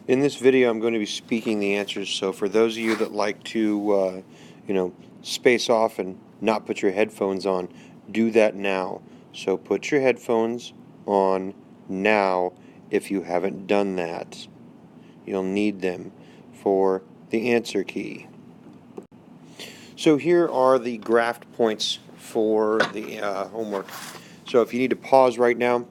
In this video, I'm going to be speaking the answers, so for those of you that like to, space off and not put your headphones on, do that now. So put your headphones on now if you haven't done that. You'll need them for the answer key. So here are the graph points for the homework. So if you need to pause right now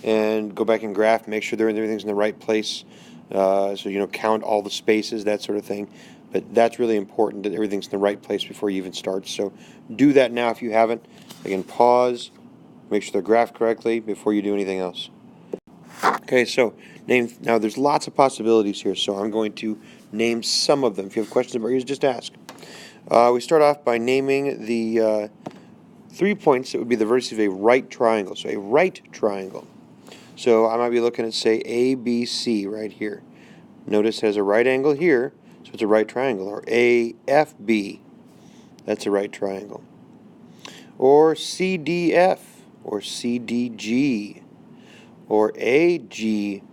and go back and graph, make sure everything's in the right place. So count all the spaces, that sort of thing. But that's really important that everything's in the right place before you even start. So do that now if you haven't. Again, pause, make sure they're graphed correctly before you do anything else. Okay, so now there's lots of possibilities here, so I'm going to name some of them. If you have questions about yours, just ask. We start off by naming the 3 points that would be the vertices of a right triangle. So a right triangle. So I might be looking at, say, ABC right here. Notice it has a right angle here, so it's a right triangle. Or AFB, that's a right triangle. Or CDF, or CDG, or AG,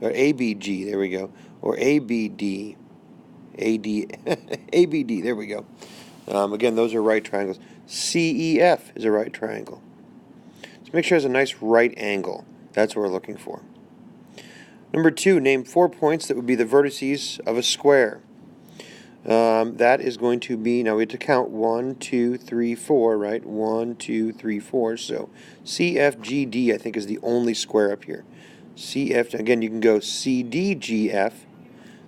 or ABG, there we go. Or ABD, ABD, there we go. Again, those are right triangles. CEF is a right triangle. So make sure it has a nice right angle. That's what we're looking for. Number 2, name 4 points that would be the vertices of a square. That is going to be, now we have to count 1, 2, 3, 4, right? 1, 2, 3, 4. So CFGD, I think, is the only square up here. CF, again, you can go CDGF.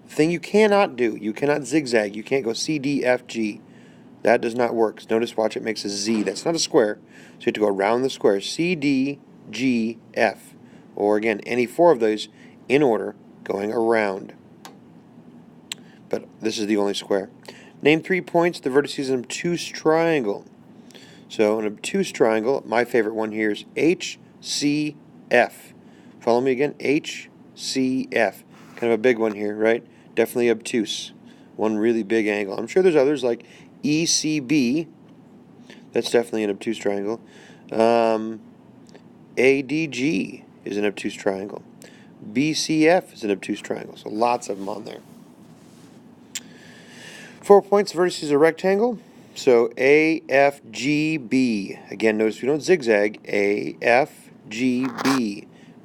The thing you cannot do, you cannot zigzag. You can't go CDFG. That does not work. Notice, watch, it makes a Z. That's not a square. So you have to go around the square. CDGF. Or again, any 4 of those in order going around. But this is the only square. Name 3 points, the vertices of an obtuse triangle. So an obtuse triangle, my favorite one here is HCF. Follow me again, HCF. Kind of a big one here, right? Definitely obtuse. One really big angle. I'm sure there's others like ECB. That's definitely an obtuse triangle. ADG is an obtuse triangle. BCF is an obtuse triangle. So lots of them on there. 4 points, vertices of a rectangle. So AFGB. Again, notice we don't zigzag. AFGB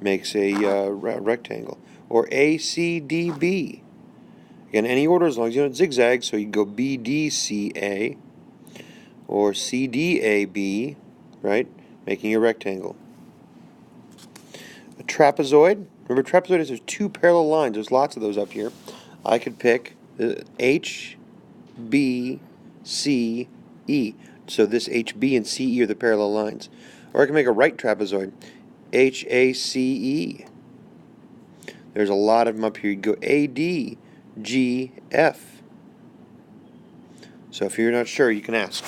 makes a rectangle. Or ACDB. Again, any order as long as you don't zigzag. So you can go BDCA or CDAB, right? Making a rectangle. A trapezoid. Remember, trapezoid has 2 parallel lines. There's lots of those up here. I could pick H, B, C, E. So this H, B, and C, E are the parallel lines. Or I can make a right trapezoid. H, A, C, E. There's a lot of them up here. You go A, D, G, F. So if you're not sure, you can ask.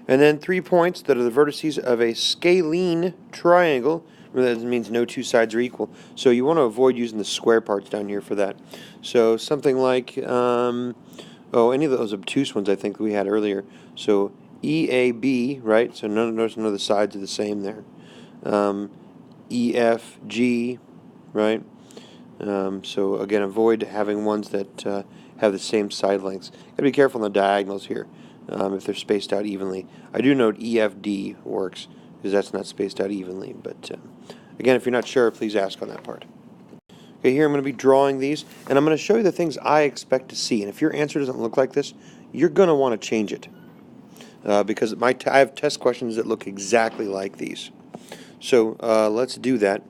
And then 3 points that are the vertices of a scalene triangle. Remember, that means no 2 sides are equal. So you want to avoid using the square parts down here for that. So something like, any of those obtuse ones I think we had earlier. So EAB, right? So notice none of the sides are the same there. EFG, right? So again, avoid having ones that have the same side lengths. Gotta be careful on the diagonals here if they're spaced out evenly. I do note EFD works because that's not spaced out evenly. But again, if you're not sure, please ask on that part. Okay, here I'm going to be drawing these, and I'm going to show you the things I expect to see. And if your answer doesn't look like this, you're going to want to change it because I have test questions that look exactly like these. So let's do that.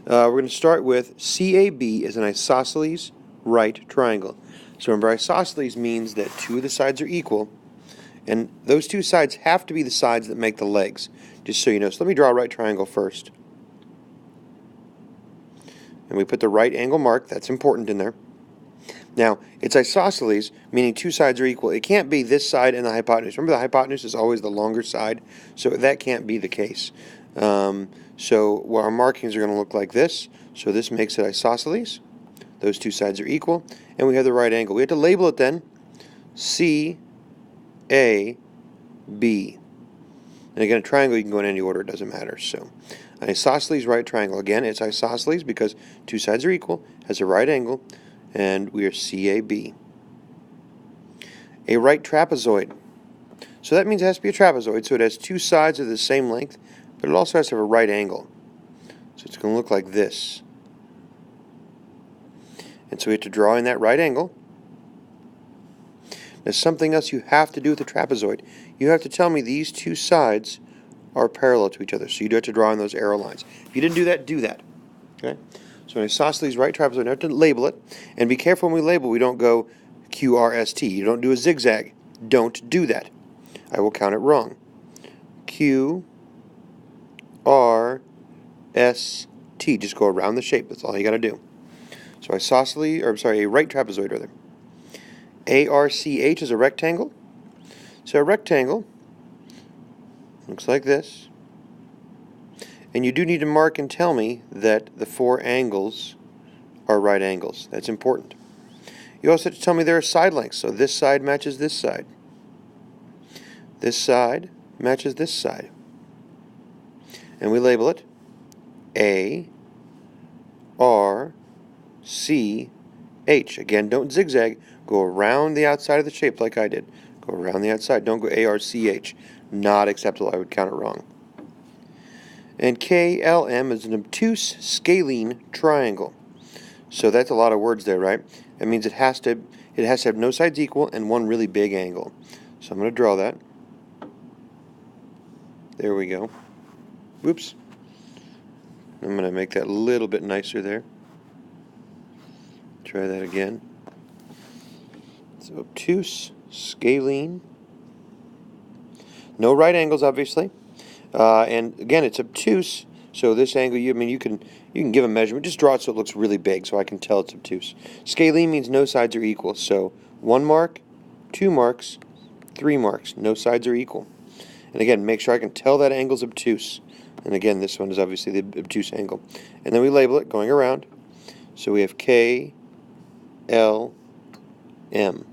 We're going to start with CAB is an isosceles right triangle. So remember, isosceles means that 2 of the sides are equal, and those 2 sides have to be the sides that make the legs, just so you know. So let me draw a right triangle first. And we put the right angle mark. That's important in there. Now, it's isosceles, meaning 2 sides are equal. It can't be this side and the hypotenuse. Remember, the hypotenuse is always the longer side, so that can't be the case. So our markings are going to look like this. So this makes it isosceles. Those 2 sides are equal. And we have the right angle. We have to label it then C, A, B. And again, a triangle, you can go in any order. It doesn't matter. So An isosceles right triangle. Again, it's isosceles because two sides are equal, has a right angle, and we are CAB. A right trapezoid. So that means it has to be a trapezoid, so it has two sides of the same length, but it also has to have a right angle. So it's going to look like this. And so we have to draw in that right angle. There's something else you have to do with the trapezoid. You have to tell me these two sides are parallel to each other. So you do have to draw in those arrow lines. If you didn't do that, do that. Okay? So an isosceles right trapezoid, you have to label it. And be careful when we label, we don't go QRST. You don't do a zigzag. Don't do that. I will count it wrong. QRST. Just go around the shape. That's all you got to do. So a right trapezoid rather. ARCH is a rectangle. So a rectangle looks like this. And you do need to mark and tell me that the four angles are right angles. That's important. You also have to tell me there are side lengths. So this side matches this side. This side matches this side. And we label it A, R, C, H. Again, don't zigzag. Go around the outside of the shape like I did. Go around the outside. Don't go A, R, C, H. Not acceptable. I would count it wrong. And KLM is an obtuse scalene triangle. So that's a lot of words there, right? That means it has to have no sides equal and one really big angle. So I'm going to draw that. There we go. Whoops. I'm going to make that a little bit nicer there. Try that again. So obtuse, scalene. No right angles, obviously. And again, it's obtuse. So this angle, you can give a measurement. Just draw it so it looks really big, so I can tell it's obtuse. Scalene means no sides are equal. So 1 mark, 2 marks, 3 marks. No sides are equal. And again, make sure I can tell that angle's obtuse. And again, this one is obviously the obtuse angle. And then we label it going around. So we have K, L, M.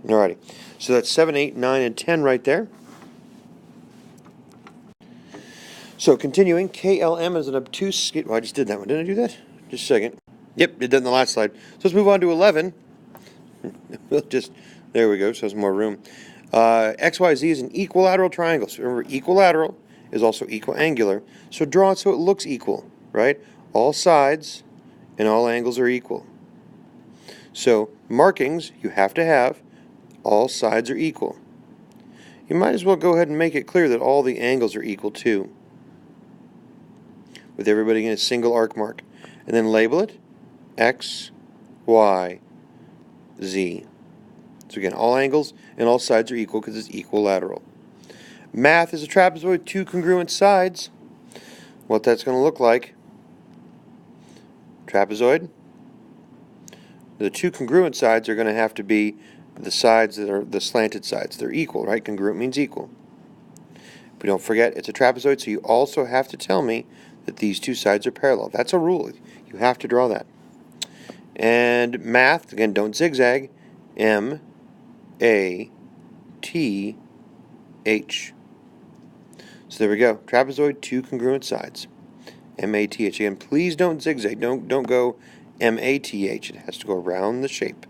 Alrighty. So that's 7, 8, 9, and 10 right there. So continuing, KLM is an obtuse. Oh, I just did that one. Didn't I do that? Just a second. Yep, did that in the last slide. So let's move on to 11. There we go. So there's more room. XYZ is an equilateral triangle. So remember, equilateral is also equiangular. So draw it so it looks equal, right? All sides and all angles are equal. So markings, you have to have all sides are equal. You might as well go ahead and make it clear that all the angles are equal too, with everybody getting a single arc mark. And then label it X, Y, Z. So again, all angles and all sides are equal because it's equilateral. Math is a trapezoid with two congruent sides. What that's going to look like. Trapezoid. The two congruent sides are going to have to be the sides that are the slanted sides. They're equal, right? Congruent means equal. But don't forget, it's a trapezoid, so you also have to tell me that these two sides are parallel. That's a rule. You have to draw that. And math, again, don't zigzag. M, A, T, H. So there we go. Trapezoid, two congruent sides. M-A-T-H. Again, please don't zigzag. Don't go M-A-T-H. It has to go around the shape.